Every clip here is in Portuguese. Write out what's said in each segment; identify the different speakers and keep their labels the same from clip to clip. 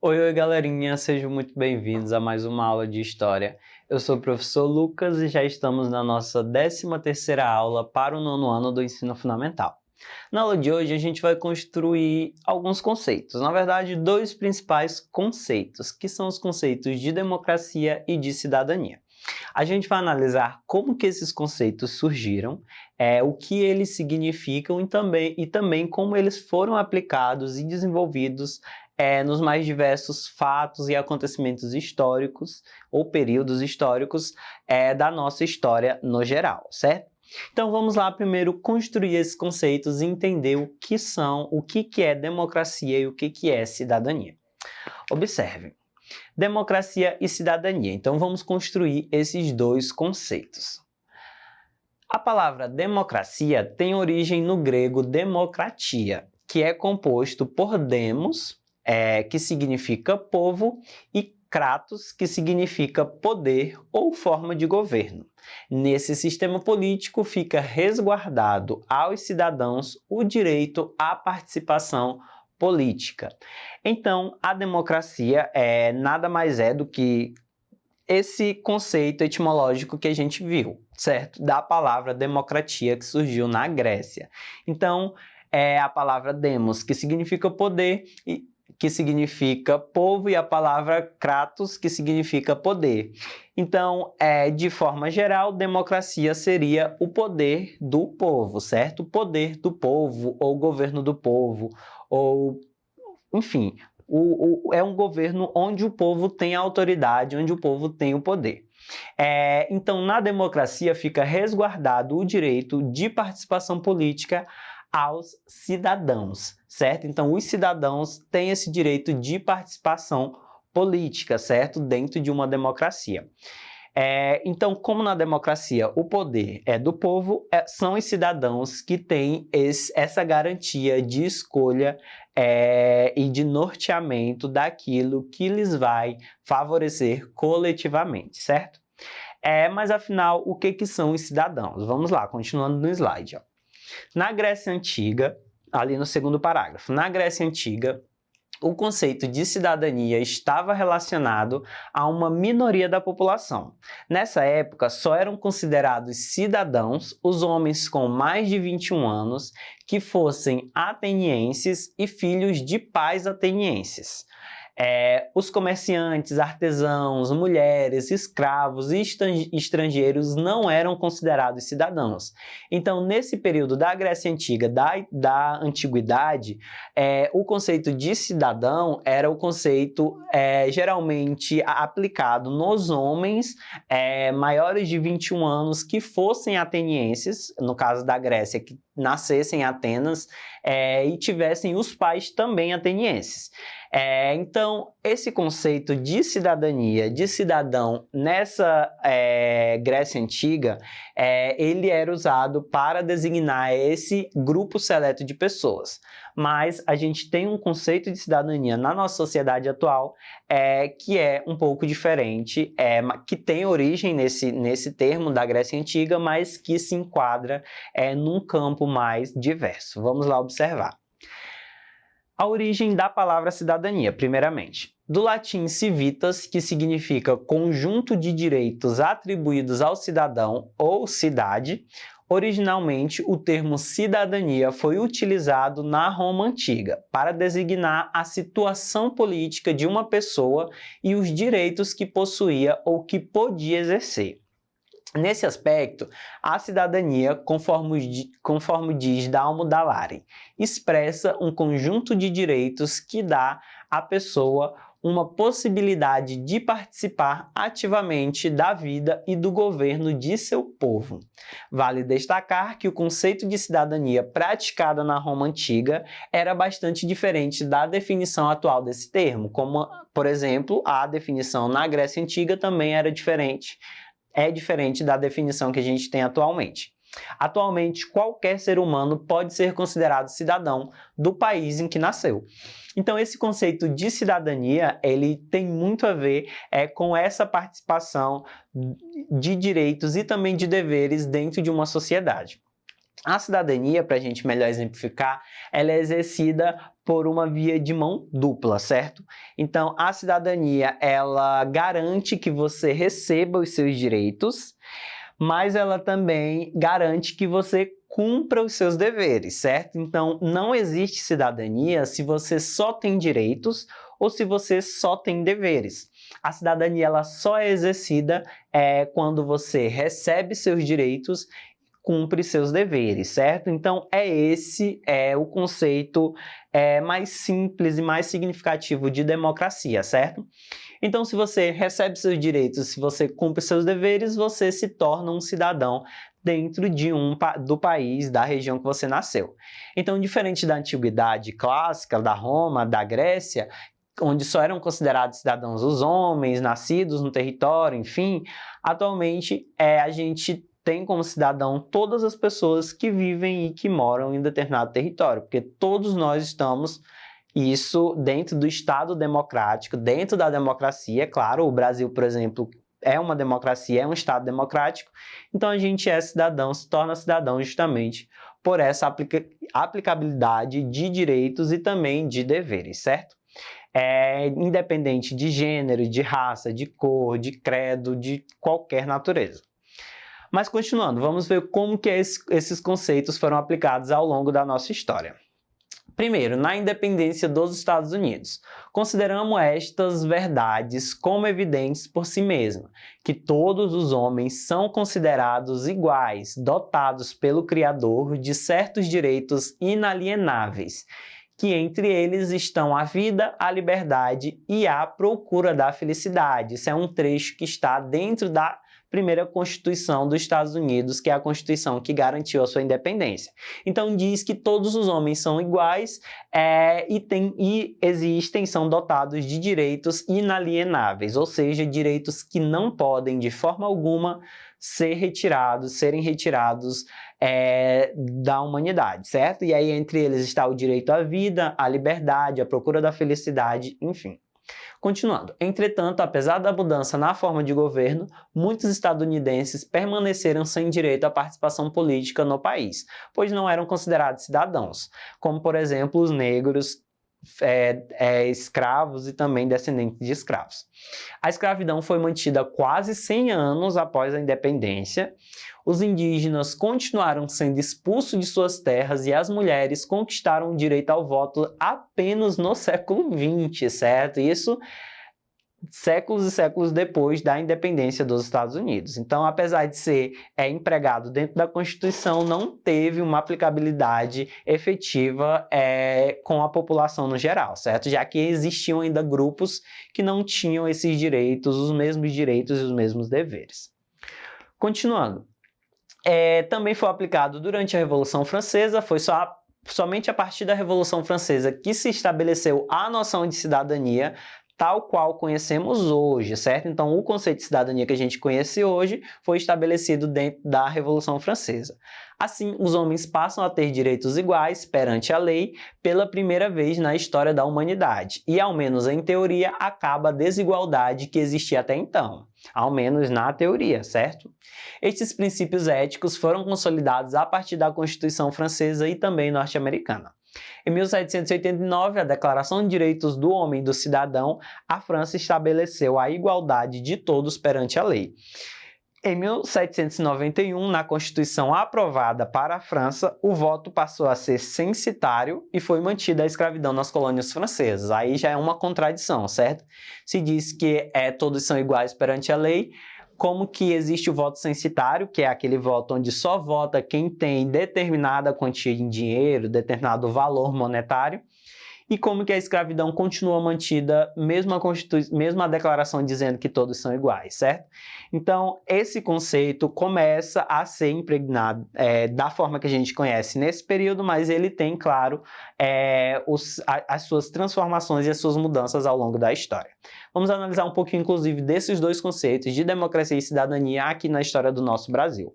Speaker 1: Oi, galerinha, sejam muito bem-vindos a mais uma aula de História. Eu sou o professor Lucas e já estamos na nossa 13ª aula para o 9º ano do ensino fundamental. Na aula de hoje a gente vai construir alguns conceitos, na verdade dois principais conceitos, que são os conceitos de democracia e de cidadania. A gente vai analisar como que esses conceitos surgiram, o que eles significam e também como eles foram aplicados e desenvolvidos nos mais diversos fatos e acontecimentos históricos ou períodos históricos da nossa história no geral, certo? Então vamos lá primeiro construir esses conceitos e entender o que são, o que é democracia e o que é cidadania. Observe. Democracia e cidadania. Então vamos construir esses dois conceitos. A palavra democracia tem origem no grego demokratia, que é composto por demos, que significa povo, e kratos, que significa poder ou forma de governo. Nesse sistema político fica resguardado aos cidadãos o direito à participação política. Então, a democracia nada mais é do que esse conceito etimológico que a gente viu, certo? Da palavra democratia, que surgiu na Grécia. Então, é a palavra demos, que significa poder, que significa povo, e a palavra kratos, que significa poder. Então, de forma geral, democracia seria o poder do povo, certo? O poder do povo, ou governo do povo, ou, enfim, é um governo onde o povo tem a autoridade, onde o povo tem o poder. Então, na democracia fica resguardado o direito de participação política aos cidadãos, certo? Então, os cidadãos têm esse direito de participação política, certo? Dentro de uma democracia. Então, como na democracia o poder é do povo, são os cidadãos que têm essa garantia de escolha e de norteamento daquilo que lhes vai favorecer coletivamente, certo? Mas afinal, o que são os cidadãos? Vamos lá, continuando no slide. Ó. Na Grécia Antiga, ali no segundo parágrafo, na Grécia Antiga, o conceito de cidadania estava relacionado a uma minoria da população. Nessa época, só eram considerados cidadãos os homens com mais de 21 anos que fossem atenienses e filhos de pais atenienses. Os comerciantes, artesãos, mulheres, escravos e estrangeiros não eram considerados cidadãos. Então, nesse período da Grécia Antiga, da Antiguidade, o conceito de cidadão era o conceito geralmente aplicado nos homens maiores de 21 anos que fossem atenienses, no caso da Grécia, que nascessem em Atenas e tivessem os pais também atenienses. Então, esse conceito de cidadania, de cidadão nessa Grécia Antiga, ele era usado para designar esse grupo seleto de pessoas. Mas a gente tem um conceito de cidadania na nossa sociedade atual que é um pouco diferente, que tem origem nesse termo da Grécia Antiga, mas que se enquadra num campo mais diverso. Vamos lá observar. A origem da palavra cidadania, primeiramente. Do latim civitas, que significa conjunto de direitos atribuídos ao cidadão ou cidade, originalmente o termo cidadania foi utilizado na Roma Antiga para designar a situação política de uma pessoa e os direitos que possuía ou que podia exercer. Nesse aspecto, a cidadania, conforme diz Dalmo Dallari, expressa um conjunto de direitos que dá à pessoa uma possibilidade de participar ativamente da vida e do governo de seu povo. Vale destacar que o conceito de cidadania praticada na Roma Antiga era bastante diferente da definição atual desse termo, como, por exemplo, a definição na Grécia Antiga também era diferente. É diferente da definição que a gente tem atualmente. Atualmente, qualquer ser humano pode ser considerado cidadão do país em que nasceu. Então, esse conceito de cidadania, ele tem muito a ver com essa participação de direitos e também de deveres dentro de uma sociedade. A cidadania, para a gente melhor exemplificar, ela é exercida por uma via de mão dupla, certo? Então, a cidadania, ela garante que você receba os seus direitos, mas ela também garante que você cumpra os seus deveres, certo? Então, não existe cidadania se você só tem direitos ou se você só tem deveres. A cidadania ela só é exercida quando você recebe seus direitos, cumpre seus deveres, certo? Então, esse o conceito mais simples e mais significativo de democracia, certo? Então, se você recebe seus direitos, se você cumpre seus deveres, você se torna um cidadão dentro do país, da região que você nasceu. Então, diferente da antiguidade clássica, da Roma, da Grécia, onde só eram considerados cidadãos os homens, nascidos no território, enfim, atualmente a gente tem como cidadão todas as pessoas que vivem e que moram em determinado território, porque todos nós estamos, isso dentro do Estado democrático, dentro da democracia, claro, o Brasil, por exemplo, é uma democracia, é um Estado democrático, então a gente é cidadão, se torna cidadão justamente por essa aplicabilidade de direitos e também de deveres, certo? Independente de gênero, de raça, de cor, de credo, de qualquer natureza. Mas continuando, vamos ver como que esses conceitos foram aplicados ao longo da nossa história. Primeiro, na independência dos Estados Unidos, consideramos estas verdades como evidentes por si mesmas, que todos os homens são considerados iguais, dotados pelo Criador de certos direitos inalienáveis, que entre eles estão a vida, a liberdade e a procura da felicidade. Isso é um trecho que está dentro da primeira Constituição dos Estados Unidos, que é a Constituição que garantiu a sua independência. Então diz que todos os homens são iguais são dotados de direitos inalienáveis, ou seja, direitos que não podem de forma alguma serem retirados da humanidade, certo? E aí entre eles está o direito à vida, à liberdade, à procura da felicidade, enfim. Continuando, entretanto, apesar da mudança na forma de governo, muitos estadunidenses permaneceram sem direito à participação política no país, pois não eram considerados cidadãos, como por exemplo os negros, escravos e também descendentes de escravos. A escravidão foi mantida quase 100 anos após a independência. Os indígenas continuaram sendo expulsos de suas terras e as mulheres conquistaram o direito ao voto apenas no século XX, certo? Isso séculos e séculos depois da independência dos Estados Unidos. Então, apesar de ser empregado dentro da Constituição, não teve uma aplicabilidade efetiva com a população no geral, certo? Já que existiam ainda grupos que não tinham esses direitos, os mesmos direitos e os mesmos deveres. Continuando. Também foi aplicado durante a Revolução Francesa, foi somente a partir da Revolução Francesa que se estabeleceu a noção de cidadania tal qual conhecemos hoje, certo? Então, o conceito de cidadania que a gente conhece hoje foi estabelecido dentro da Revolução Francesa. Assim, os homens passam a ter direitos iguais perante a lei pela primeira vez na história da humanidade e, ao menos em teoria, acaba a desigualdade que existia até então, ao menos na teoria, certo? Estes princípios éticos foram consolidados a partir da Constituição Francesa e também norte-americana. Em 1789, a Declaração de Direitos do Homem e do Cidadão, a França estabeleceu a igualdade de todos perante a lei. Em 1791, na Constituição aprovada para a França, o voto passou a ser censitário e foi mantida a escravidão nas colônias francesas. Aí já é uma contradição, certo? Se diz que todos são iguais perante a lei, como que existe o voto censitário, que é aquele voto onde só vota quem tem determinada quantia em dinheiro, determinado valor monetário, e como que a escravidão continua mantida, mesmo a declaração dizendo que todos são iguais, certo? Então, esse conceito começa a ser impregnado da forma que a gente conhece nesse período, mas ele tem, claro, as suas transformações e as suas mudanças ao longo da história. Vamos analisar um pouquinho, inclusive, desses dois conceitos de democracia e cidadania aqui na história do nosso Brasil.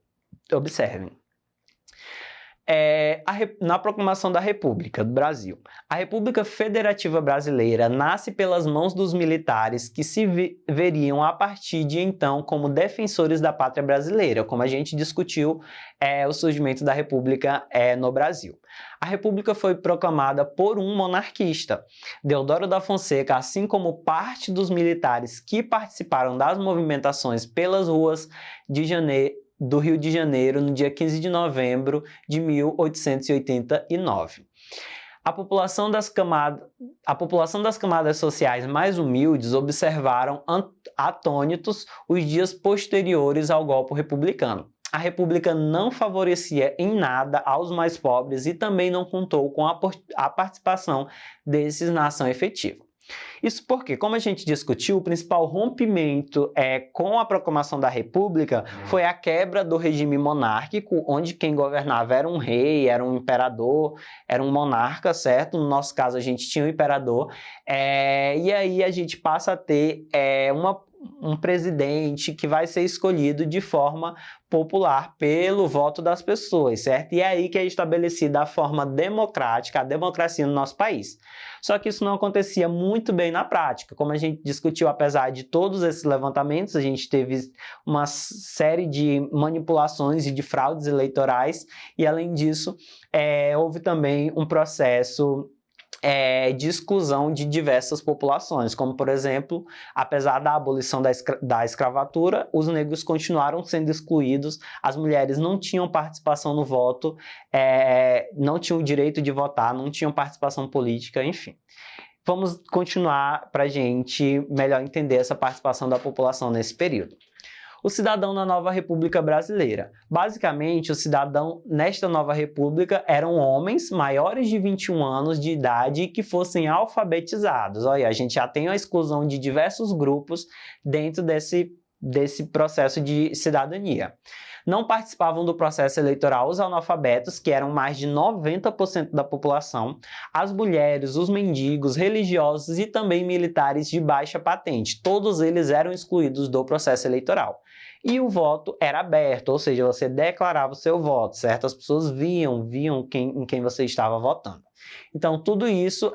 Speaker 1: Observem. na proclamação da República do Brasil. A República Federativa Brasileira nasce pelas mãos dos militares que se veriam a partir de então como defensores da pátria brasileira, como a gente discutiu o surgimento da República no Brasil. A República foi proclamada por um monarquista, Deodoro da Fonseca, assim como parte dos militares que participaram das movimentações pelas ruas do Rio de Janeiro no dia 15 de novembro de 1889. A população das camadas sociais mais humildes observaram atônitos os dias posteriores ao golpe republicano. A República não favorecia em nada aos mais pobres e também não contou com a participação desses na ação efetiva. Isso porque, como a gente discutiu, o principal rompimento com a proclamação da República foi a quebra do regime monárquico, onde quem governava era um rei, era um imperador, era um monarca, certo? No nosso caso, a gente tinha um imperador, e aí a gente passa a ter um presidente que vai ser escolhido de forma popular pelo voto das pessoas, certo? E é aí que é estabelecida a forma democrática, a democracia no nosso país. Só que isso não acontecia muito bem na prática. Como a gente discutiu, apesar de todos esses levantamentos, a gente teve uma série de manipulações e de fraudes eleitorais, e além disso, houve também um processo de exclusão de diversas populações, como, por exemplo, apesar da abolição da escravatura, os negros continuaram sendo excluídos, as mulheres não tinham participação no voto, não tinham o direito de votar, não tinham participação política, enfim. Vamos continuar para a gente melhor entender essa participação da população nesse período. O cidadão na nova República Brasileira. Basicamente, o cidadão nesta nova república eram homens maiores de 21 anos de idade que fossem alfabetizados. Olha, a gente já tem a exclusão de diversos grupos dentro desse processo de cidadania. Não participavam do processo eleitoral os analfabetos, que eram mais de 90% da população, as mulheres, os mendigos, religiosos e também militares de baixa patente. Todos eles eram excluídos do processo eleitoral. E o voto era aberto, ou seja, você declarava o seu voto, certo? As pessoas viam em quem você estava votando. Então, tudo isso,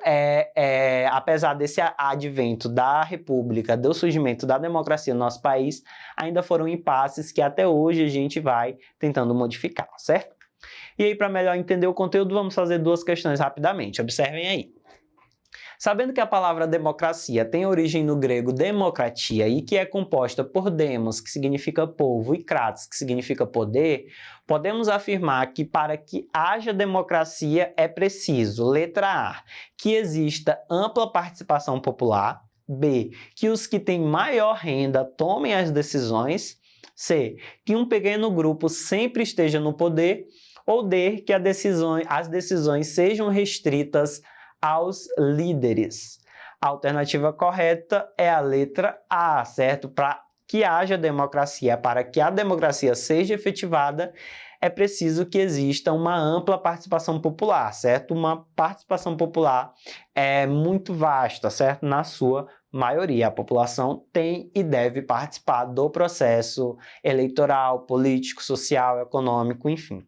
Speaker 1: apesar desse advento da República, do surgimento da democracia no nosso país, ainda foram impasses que até hoje a gente vai tentando modificar, certo? E aí, para melhor entender o conteúdo, vamos fazer duas questões rapidamente. Observem aí. Sabendo que a palavra democracia tem origem no grego demokratia e que é composta por demos, que significa povo, e kratos, que significa poder, podemos afirmar que para que haja democracia é preciso, letra A, que exista ampla participação popular, B, que os que têm maior renda tomem as decisões, C, que um pequeno grupo sempre esteja no poder, ou D, que as decisões sejam restritas aos líderes. A alternativa correta é a letra A, certo? Para que haja democracia, para que a democracia seja efetivada, é preciso que exista uma ampla participação popular, certo? Uma participação popular muito vasta, certo? Na sua maioria. A população tem e deve participar do processo eleitoral, político, social, econômico, enfim.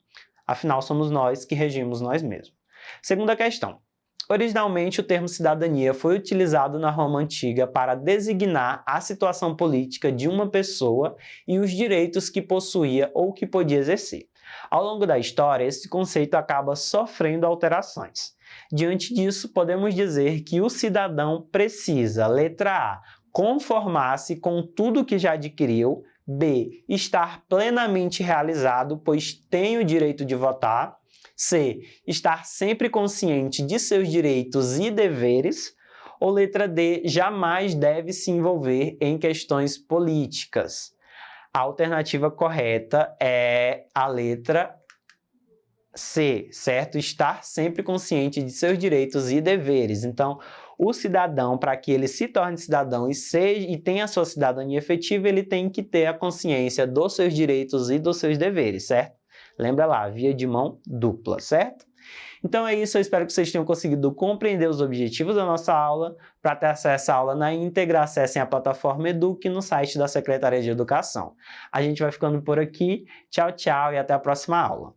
Speaker 1: Afinal, somos nós que regimos nós mesmos. Segunda questão. Originalmente, o termo cidadania foi utilizado na Roma Antiga para designar a situação política de uma pessoa e os direitos que possuía ou que podia exercer. Ao longo da história, esse conceito acaba sofrendo alterações. Diante disso, podemos dizer que o cidadão precisa, letra A, conformar-se com tudo que já adquiriu, B, estar plenamente realizado, pois tem o direito de votar, C, estar sempre consciente de seus direitos e deveres, ou letra D, jamais deve se envolver em questões políticas. A alternativa correta é a letra C, certo? Estar sempre consciente de seus direitos e deveres. Então, o cidadão, para que ele se torne cidadão e tenha a sua cidadania efetiva, ele tem que ter a consciência dos seus direitos e dos seus deveres, certo? Lembra lá, via de mão dupla, certo? Então é isso, eu espero que vocês tenham conseguido compreender os objetivos da nossa aula. Para ter acesso à aula na íntegra, acessem a plataforma Eduque no site da Secretaria de Educação. A gente vai ficando por aqui, tchau, tchau e até a próxima aula.